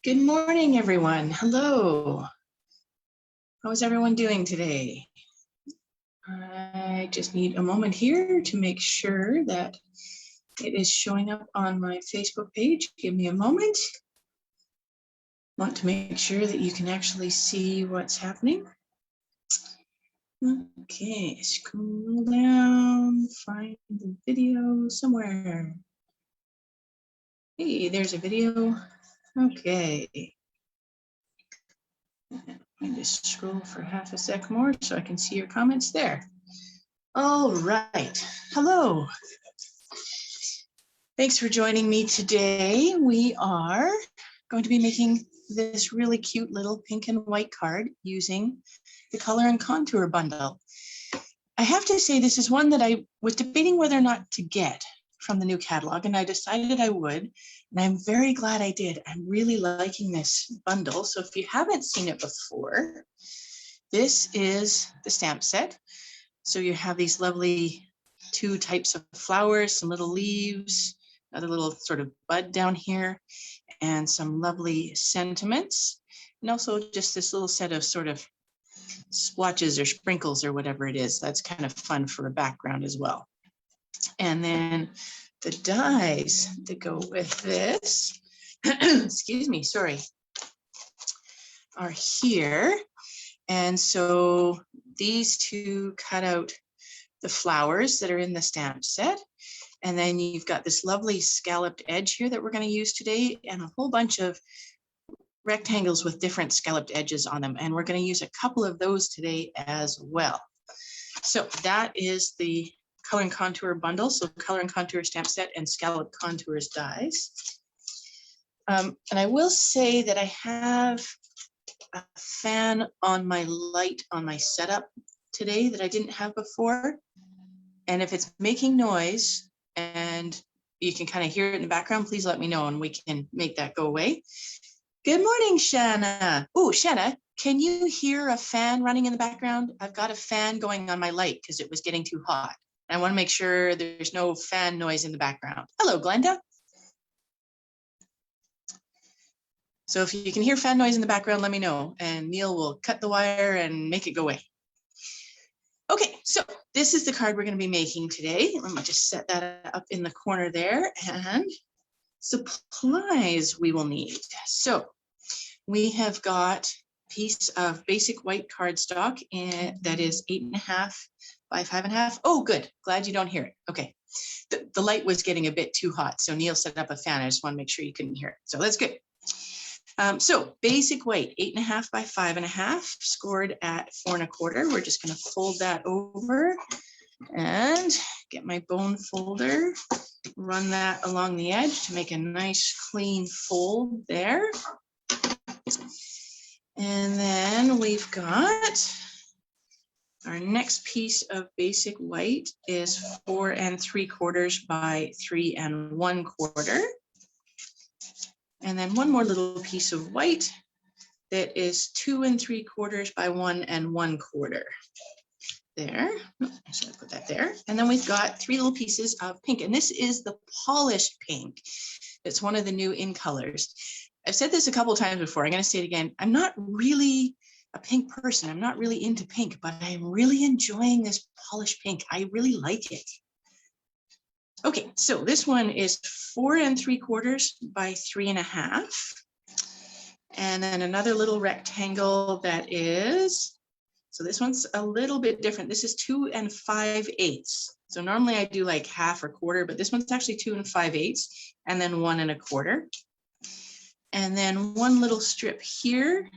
Good morning, everyone. Hello. How is everyone doing today? I just need a moment here to make sure that it is showing up on my Facebook page. Give me a moment. Want to make sure that you can actually see what's happening. Okay, scroll down, find the video somewhere. Hey, there's a video. Okay. Let me just scroll for half a sec more so I can see your comments there. All right. Hello. Thanks for joining me today. We are going to be making this really cute little pink and white card using the Color and Contour bundle. I have to say this is one that I was debating whether or not to get from the new catalog, and I decided I would, and I'm very glad I did. I'm really liking this bundle. So if you haven't seen it before, this is the stamp set. So you have these lovely two types of flowers, some little leaves, another little sort of bud down here, and some lovely sentiments. And also just this little set of sort of splotches or sprinkles or whatever it is. That's kind of fun for a background as well. And then the dies that go with this, excuse me, sorry, are here. And so these two cut out the flowers that are in the stamp set. And then you've got this lovely scalloped edge here that we're going to use today, and a whole bunch of rectangles with different scalloped edges on them. And we're going to use a couple of those today as well. So that is the Color and Contour bundle. So Color and Contour stamp set and Scalloped Contours dies. And I will say that I have a fan on my light on my setup today that I didn't have before. And if it's making noise and you can kind of hear it in the background, please let me know and we can make that go away. Good morning, Shanna. Oh, Shanna, can you hear a fan running in the background? I've got a fan going on my light because it was getting too hot. I want to make sure there's no fan noise in the background. Hello, Glenda. So if you can hear fan noise in the background, let me know, and Neil will cut the wire and make it go away. Okay, so this is the card we're going to be making today. Let me just set that up in the corner there, and supplies we will need. So we have got a piece of basic white cardstock that is 8.5 by 5.5. Oh, good. Glad you don't hear it. Okay. The light was getting a bit too hot, so Neil set up a fan. I just want to make sure you couldn't hear it. So that's good. So basic white, 8.5 by 5.5, scored at 4.25. We're just going to fold that over and get my bone folder, run that along the edge to make a nice clean fold there. And then we've got our next piece of basic white is 4 3/4 by 3 1/4. And then one more little piece of white that is 2 3/4 by 1 1/4. There, so I put that there. And then we've got 3 little pieces of pink, and this is the polished pink. It's one of the new in colors. I've said this a couple of times before. I'm going to say it again. I'm not really a pink person. I'm not really into pink, but I'm really enjoying this polished pink. I really like it. Okay, so this one is 4 3/4 by 3.5. And then another little rectangle that is, so this one's a little bit different. This is 2 5/8. So normally I do like 1/2 or 1/4, but this one's actually 2 5/8, and then 1 1/4. And then one little strip here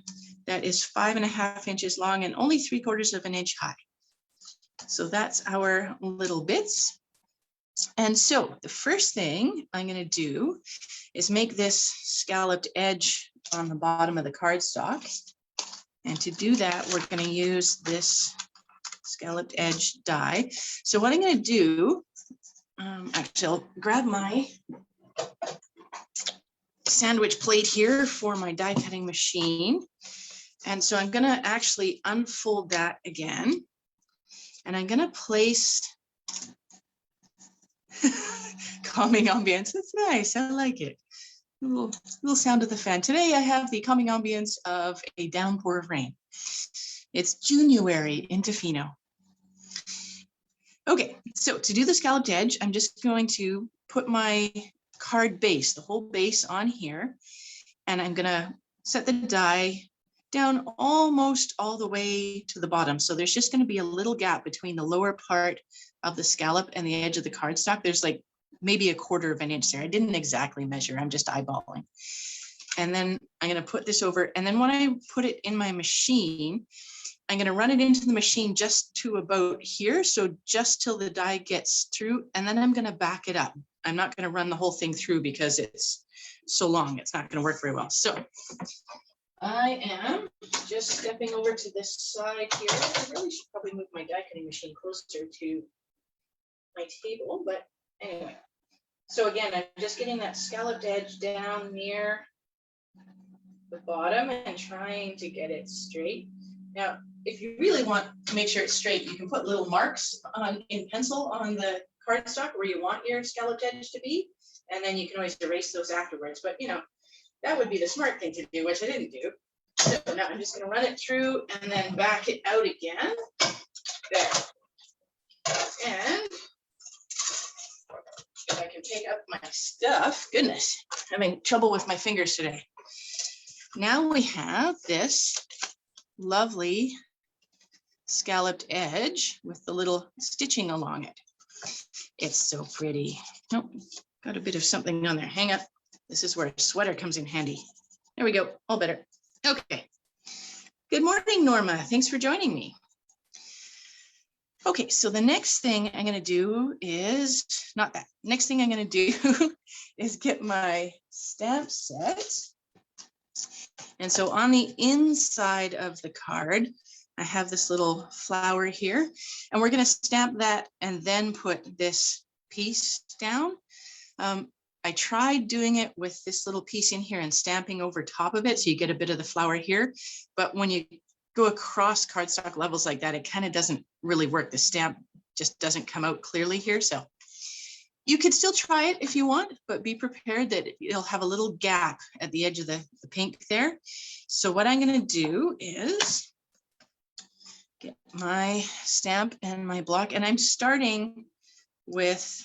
that is 5.5 inches long and only 3/4 of an inch high. So that's our little bits. And so the first thing I'm going to do is make this scalloped edge on the bottom of the cardstock. And to do that, we're going to use this scalloped edge die. So what I'm going to do, actually, I'll grab my sandwich plate here for my die cutting machine. And so I'm going to actually unfold that again. And I'm going to place calming ambience. It's nice. I like it. little sound of the fan. Today I have the calming ambience of a downpour of rain. It's January in Tofino. Okay, so to do the scalloped edge, I'm just going to put my card base, the whole base on here, and I'm gonna set the die down almost all the way to the bottom. So there's just gonna be a little gap between the lower part of the scallop and the edge of the cardstock. There's like maybe 1/4 of an inch there. I didn't exactly measure, I'm just eyeballing. And then I'm gonna put this over, and then when I put it in my machine, I'm gonna run it into the machine just to about here. So just till the die gets through, and then I'm gonna back it up. I'm not gonna run the whole thing through because it's so long, it's not gonna work very well. So I am just stepping over to this side here. I really should probably move my die cutting machine closer to my table, but anyway. So again, I'm just getting that scalloped edge down near the bottom and trying to get it straight. Now, if you really want to make sure it's straight, you can put little marks in pencil on the cardstock where you want your scalloped edge to be, and then you can always erase those afterwards. But you know, that would be the smart thing to do, which I didn't do. So now I'm just going to run it through and then back it out again. There. And if I can take up my stuff, goodness, I'm having trouble with my fingers today. Now we have this lovely scalloped edge with the little stitching along it. It's so pretty. Nope, got a bit of something on there. Hang up. This is where a sweater comes in handy. There we go, all better. Okay. Good morning, Norma. Thanks for joining me. Okay, so the next thing I'm gonna do is, not that, next thing I'm gonna do is get my stamp set. And so on the inside of the card, I have this little flower here, and we're gonna stamp that and then put this piece down. I tried doing it with this little piece in here and stamping over top of it, so you get a bit of the flower here. But when you go across cardstock levels like that, it kind of doesn't really work. The stamp just doesn't come out clearly here. So you could still try it if you want, but be prepared that it'll have a little gap at the edge of the pink there. So what I'm going to do is get my stamp and my block, and I'm starting with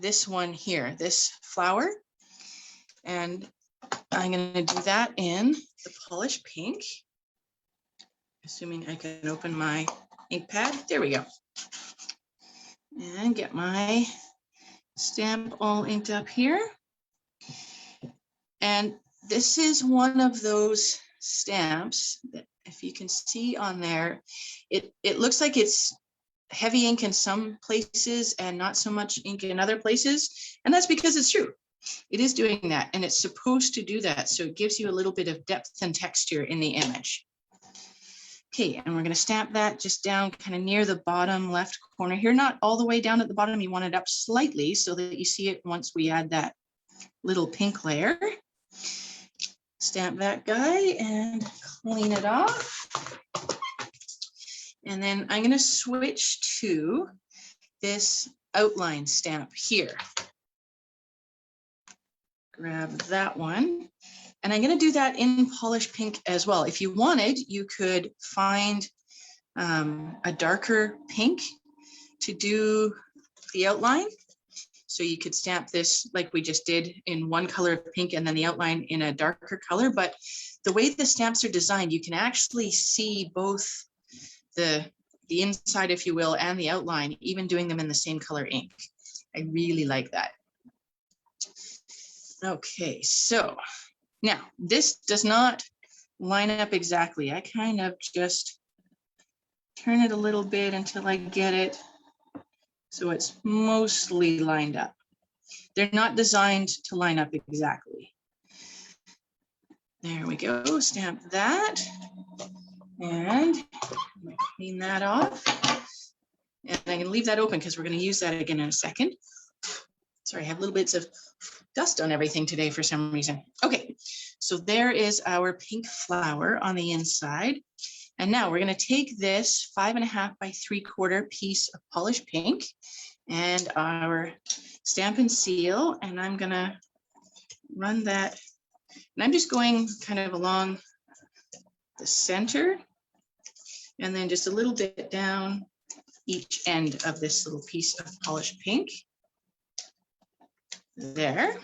this one here, this flower, and I'm going to do that in the polished pink, assuming I can open my ink pad. There we go. And get my stamp all inked up here. And this is one of those stamps that, if you can see on there, it looks like it's heavy ink in some places and not so much ink in other places. And that's because it's true. It is doing that, and it's supposed to do that. So it gives you a little bit of depth and texture in the image. Okay, and we're going to stamp that just down kind of near the bottom left corner here, not all the way down at the bottom. You want it up slightly so that you see it once we add that little pink layer. Stamp that guy and clean it off. And then I'm going to switch to this outline stamp here. Grab that one. And I'm going to do that in polished pink as well. If you wanted, you could find a darker pink to do the outline. So you could stamp this like we just did in one color of pink and then the outline in a darker color. But the way the stamps are designed, you can actually see both the inside, if you will, and the outline, even doing them in the same color ink. I really like that. Okay, so now this does not line up exactly. I kind of just turn it a little bit until I get it so it's mostly lined up. They're not designed to line up exactly. There we go, stamp that. And clean that off. And I'm gonna leave that open because we're gonna use that again in a second. Sorry, I have little bits of dust on everything today for some reason. Okay, so there is our pink flower on the inside. And now we're gonna take this 5.5 by 3/4 piece of polished pink and our Stampin' Seal, and I'm gonna run that. And I'm just going kind of along the center and then just a little bit down each end of this little piece of polished pink. There.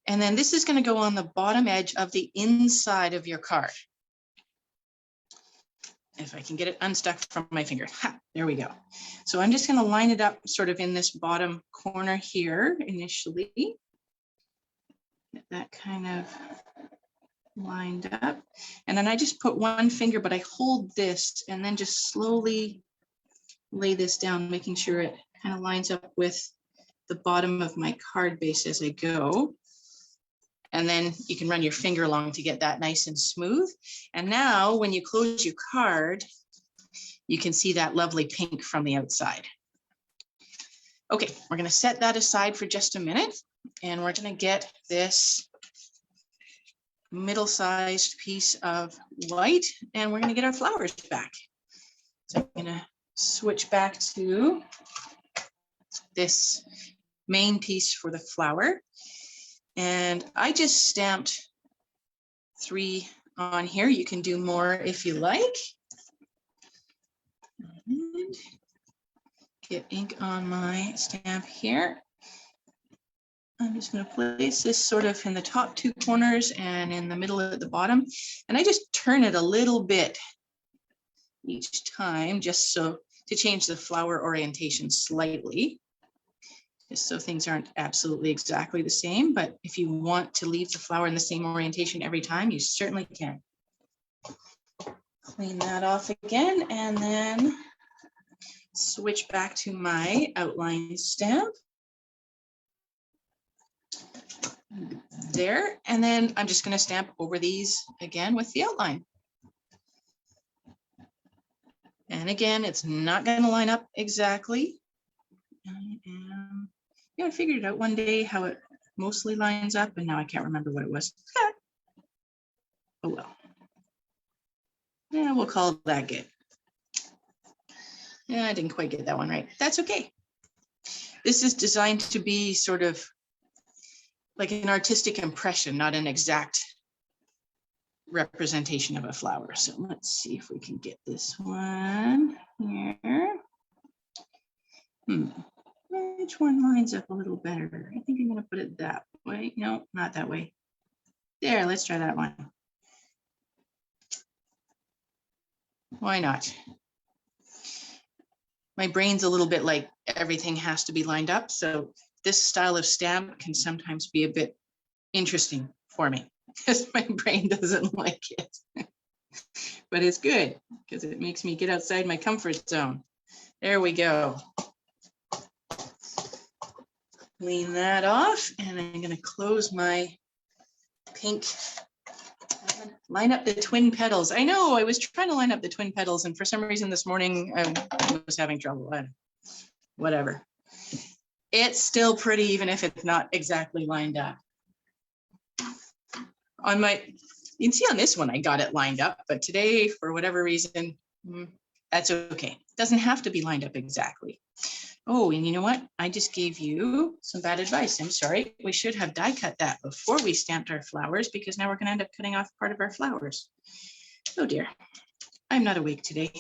And then this is going to go on the bottom edge of the inside of your card. If I can get it unstuck from my finger. Ha, there we go. So I'm just going to line it up sort of in this bottom corner here initially. Get that kind of lined up. And then I just put one finger, but I hold this and then just slowly lay this down, making sure it kind of lines up with the bottom of my card base as I go. And then you can run your finger along to get that nice and smooth. And now when you close your card, you can see that lovely pink from the outside. Okay, we're going to set that aside for just a minute, and we're going to get this middle-sized piece of white, and we're going to get our flowers back. So I'm going to switch back to this main piece for the flower. And I just stamped 3 on here. You can do more if you like. And get ink on my stamp here. I'm just going to place this sort of in the top 2 corners and in the middle at the bottom. And I just turn it a little bit each time just so to change the flower orientation slightly. Just so things aren't absolutely exactly the same, but if you want to leave the flower in the same orientation every time, you certainly can. Clean that off again and then switch back to my outline stamp. There, and then I'm just going to stamp over these again with the outline. And again, it's not going to line up exactly. I figured it out one day how it mostly lines up, and now I can't remember what it was. Oh well. Yeah, we'll call that good. Yeah, I didn't quite get that one right. That's okay. This is designed to be sort of like an artistic impression, not an exact representation of a flower. So let's see if we can get this one here. Which one lines up a little better? I think I'm going to put it that way. No, not that way. There, let's try that one. Why not? My brain's a little bit like everything has to be lined up. So this style of stamp can sometimes be a bit interesting for me because my brain doesn't like it. But it's good because it makes me get outside my comfort zone. There we go. Clean that off, and I'm going to close my pink. Line up the twin petals. I know I was trying to line up the twin petals, and for some reason this morning I was having trouble. Whatever. It's still pretty, even if it's not exactly lined up. On my, you can see on this one I got it lined up, but today, for whatever reason, that's okay. It doesn't have to be lined up exactly. Oh, and you know what? I just gave you some bad advice. I'm sorry. We should have die cut that before we stamped our flowers, because now we're going to end up cutting off part of our flowers. Oh dear. I'm not awake today.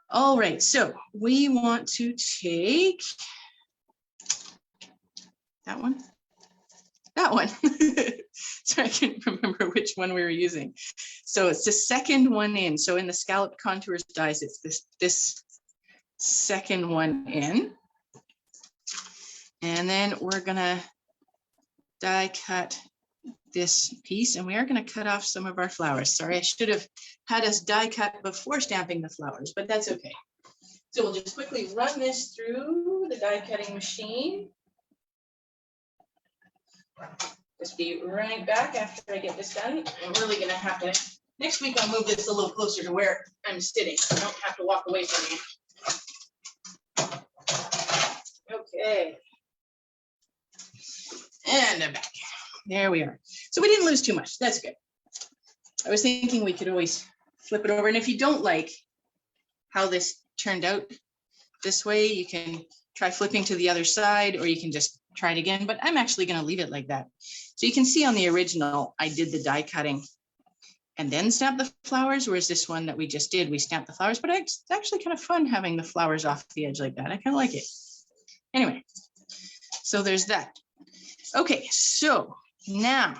All right. So we want to take that one. That one. So I can't remember which one we were using. So it's the second one in. So in the Scalloped Contours dies, it's this second one in. And then we're gonna die cut this piece, and we are gonna cut off some of our flowers. Sorry, I should have had us die cut before stamping the flowers, but that's okay. So we'll just quickly run this through the die cutting machine. Just be right back after I get this done. I'm really gonna have to, next week I'll move this a little closer to where I'm sitting, so I don't have to walk away from you. Okay. And I'm back. There we are. So we didn't lose too much. That's good. I was thinking we could always flip it over. And if you don't like how this turned out this way, you can try flipping to the other side, or you can just try it again, but I'm actually going to leave it like that. So you can see on the original, I did the die cutting and then stamp the flowers, whereas this one that we just did, we stamped the flowers, but it's actually kind of fun having the flowers off the edge like that. I kind of like it. Anyway, so there's that. Okay, so now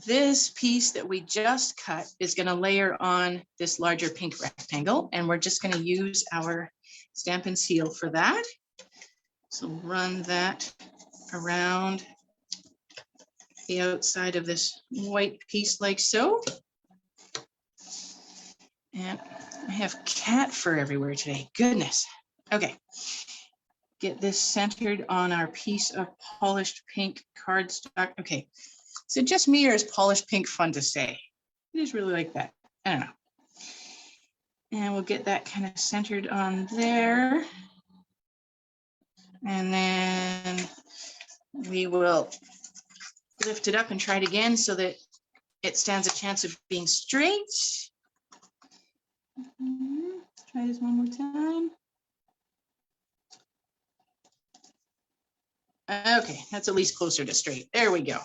this piece that we just cut is going to layer on this larger pink rectangle, and we're just going to use our Stampin' Seal for that. So run that around the outside of this white piece like so. And I have cat fur everywhere today. Goodness. Okay. Get this centered on our piece of polished pink cardstock. Okay. Is it just me or is polished pink fun to say? I just really like that. I don't know. And we'll get that kind of centered on there. And then we will lift it up and try it again so that it stands a chance of being straight. Try this one more time. Okay, that's at least closer to straight. There we go.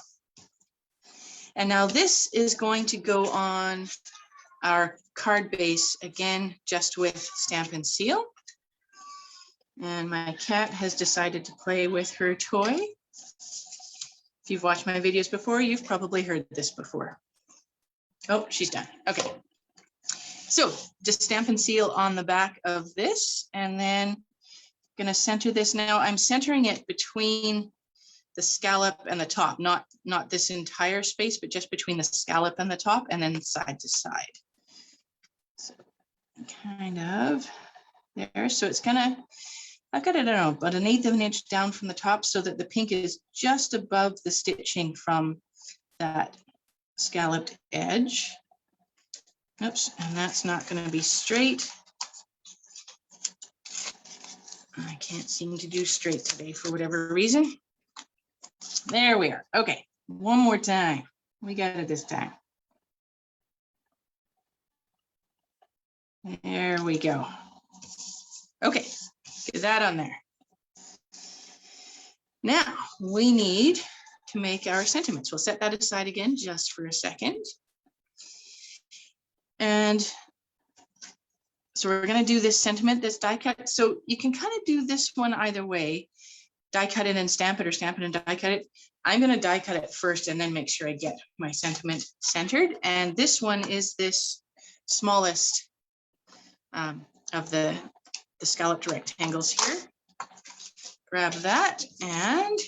And now this is going to go on our card base again, just with Stampin' Seal. And my cat has decided to play with her toy. If you've watched my videos before, you've probably heard this before. Oh, she's done. Okay. So just Stampin' Seal on the back of this, and then I'm going to center this now. I'm centering it between the scallop and the top, not this entire space, but just between the scallop and the top, and then side to side. So kind of there. So it's gonna, I've got it, I don't know, about 1/8 of an inch down from the top so that the pink is just above the stitching from that scalloped edge. Oops, and that's not going to be straight. I can't seem to do straight today for whatever reason. There we are. Okay, one more time. We got it this time. There we go. Okay, get that on there. Now we need to make our sentiments. We'll set that aside again just for a second. And so we're going to do this sentiment, this die cut. So you can kind of do this one either way. Die cut it and stamp it, or stamp it and die cut it. I'm going to die cut it first and then make sure I get my sentiment centered. And this one is this smallest of the scalloped rectangles here. Grab that, and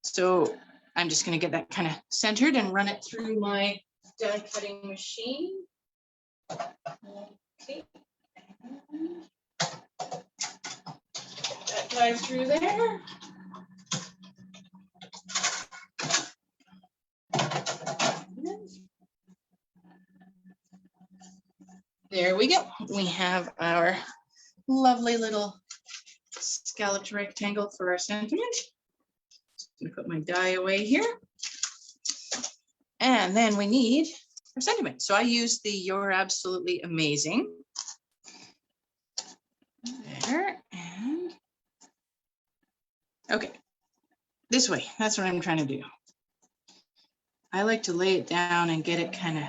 so I'm just going to get that kind of centered and run it through my die cutting machine. Okay. That dive through there. There we go. We have our lovely little scalloped rectangle for our sentiment. Just going to put my die away here. And then we need our sentiment. So I use the You're Absolutely Amazing. There, and okay, this way. That's what I'm trying to do. I like to lay it down and get it kind of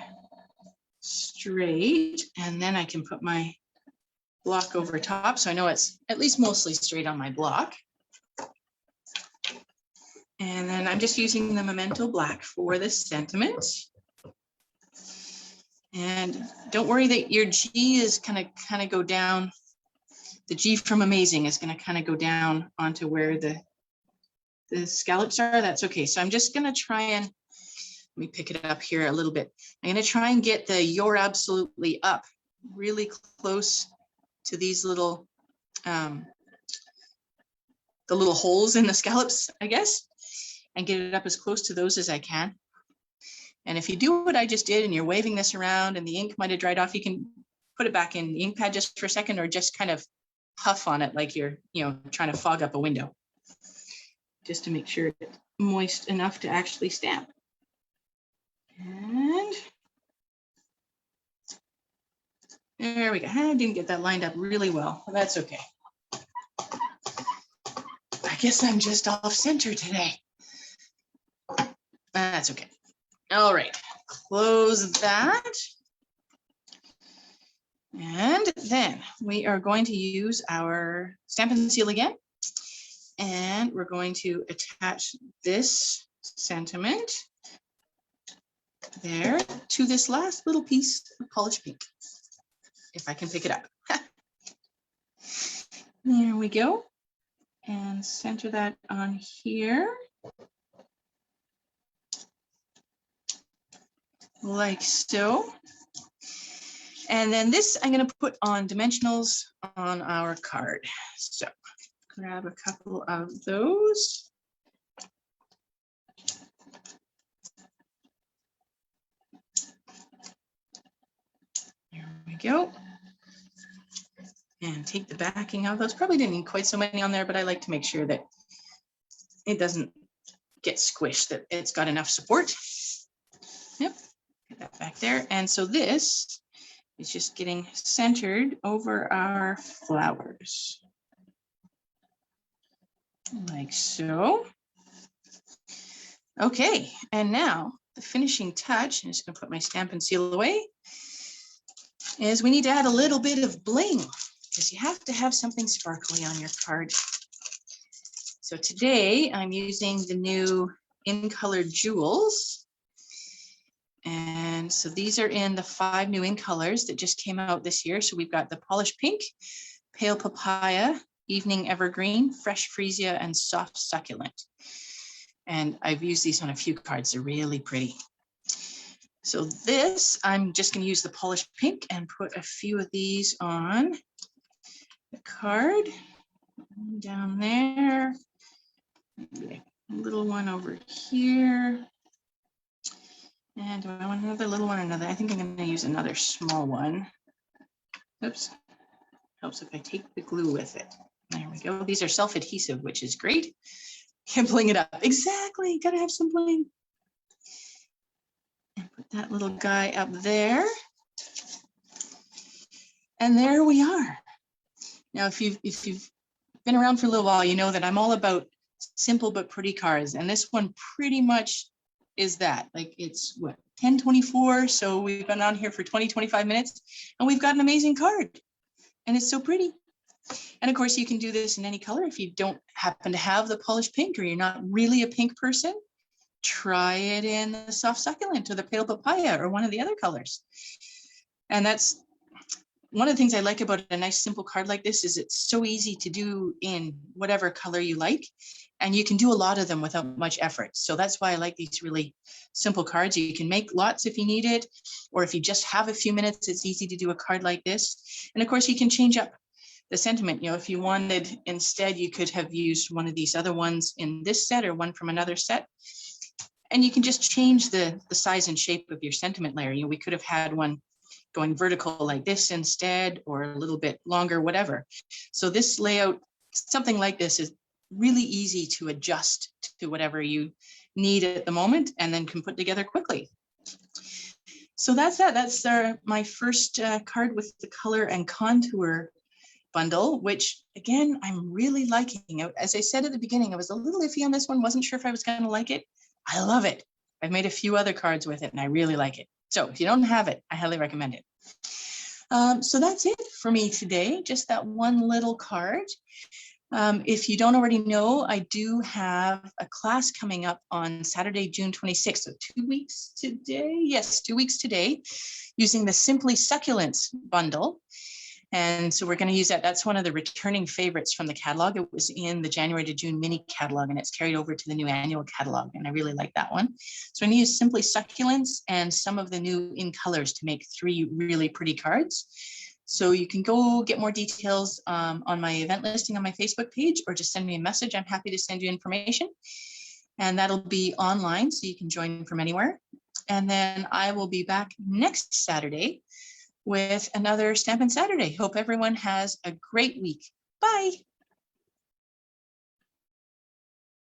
straight, and then I can put my block over top so I know it's at least mostly straight on my block. And then I'm just using the Memento Black for this sentiment. And don't worry that your G is kind of go down. The G from Amazing is going to kind of go down onto where the scallops are. That's okay. So I'm just going to try and, let me pick it up here a little bit. I'm going to try and get the You're Absolutely up really close to these little, the little holes in the scallops, I guess, and get it up as close to those as I can. And if you do what I just did and you're waving this around and the ink might have dried off, you can put it back in the ink pad just for a second, or just kind of puff on it like you're, trying to fog up a window, just to make sure it's moist enough to actually stamp. And there we go. I didn't get that lined up really well, but that's okay. I guess I'm just off center today. That's okay. All right, close that. And then we are going to use our Stampin' Seal again. And we're going to attach this sentiment there to this last little piece of polished pink, if I can pick it up. There we go. And center that on here. Like so. And then this I'm going to put on dimensionals on our card. So grab a couple of those. There we go. And take the backing of those. Probably didn't need quite so many on there, but I like to make sure that it doesn't get squished, that it's got enough support. Yep, get that back there. And so this is just getting centered over our flowers. Like so. Okay, and now the finishing touch, I'm just going to put my Stampin' Seal away, is we need to add a little bit of bling, because you have to have something sparkly on your card. So today I'm using the new In Color Jewels. And so these are in the 5 new in colors that just came out this year. So we've got the Polished Pink, Pale Papaya, Evening Evergreen, Fresh Freesia, and Soft Succulent. And I've used these on a few cards. They're really pretty. So this, I'm just going to use the Polished Pink and put a few of these on the card. Down there. Maybe a little one over here. And do I want another little one or another? I think I'm going to use another small one. Oops. Helps if I take the glue with it. There we go. These are self-adhesive, which is great. Can't bling it up. Exactly. Got to have some bling. And put that little guy up there. And there we are. Now, if you've been around for a little while, you know that I'm all about simple but pretty cards. And this one pretty much is that. Like, it's what, 10:24. So we've been on here for 20-25 minutes and we've got an amazing card. And it's so pretty. And of course, you can do this in any color. If you don't happen to have the Polished Pink or you're not really a pink person, try it in the Soft Succulent or the Pale Papaya or one of the other colors. And that's one of the things I like about a nice simple card like this is it's so easy to do in whatever color you like. And you can do a lot of them without much effort. So that's why I like these really simple cards. You can make lots if you need it, or if you just have a few minutes, it's easy to do a card like this. And of course, you can change up the sentiment. You know, if you wanted, instead, you could have used one of these other ones in this set or one from another set. And you can just change the size and shape of your sentiment layer. You know, we could have had one going vertical like this instead, or a little bit longer, whatever. So this layout, something like this, is really easy to adjust to whatever you need at the moment and then can put together quickly. So that's that. That's my first card with the color and contour bundle, which again, I'm really liking. As I said at the beginning, I was a little iffy on this one, wasn't sure if I was going to like it. I love it. I've made a few other cards with it and I really like it. So if you don't have it, I highly recommend it. So that's it for me today, just that one little card. If you don't already know, I do have a class coming up on Saturday, June 26th, so 2 weeks today. Yes, 2 weeks today, using the Simply Succulents bundle. And so we're going to use that. That's one of the returning favorites from the catalog. It was in the January to June mini catalog, and it's carried over to the new annual catalog. And I really like that one. So I'm going to use Simply Succulents and some of the new in colors to make 3 really pretty cards. So you can go get more details on my event listing on my Facebook page, or just send me a message. I'm happy to send you information. And that'll be online, so you can join from anywhere. And then I will be back next Saturday with another Stampin' Saturday. Hope everyone has a great week. Bye.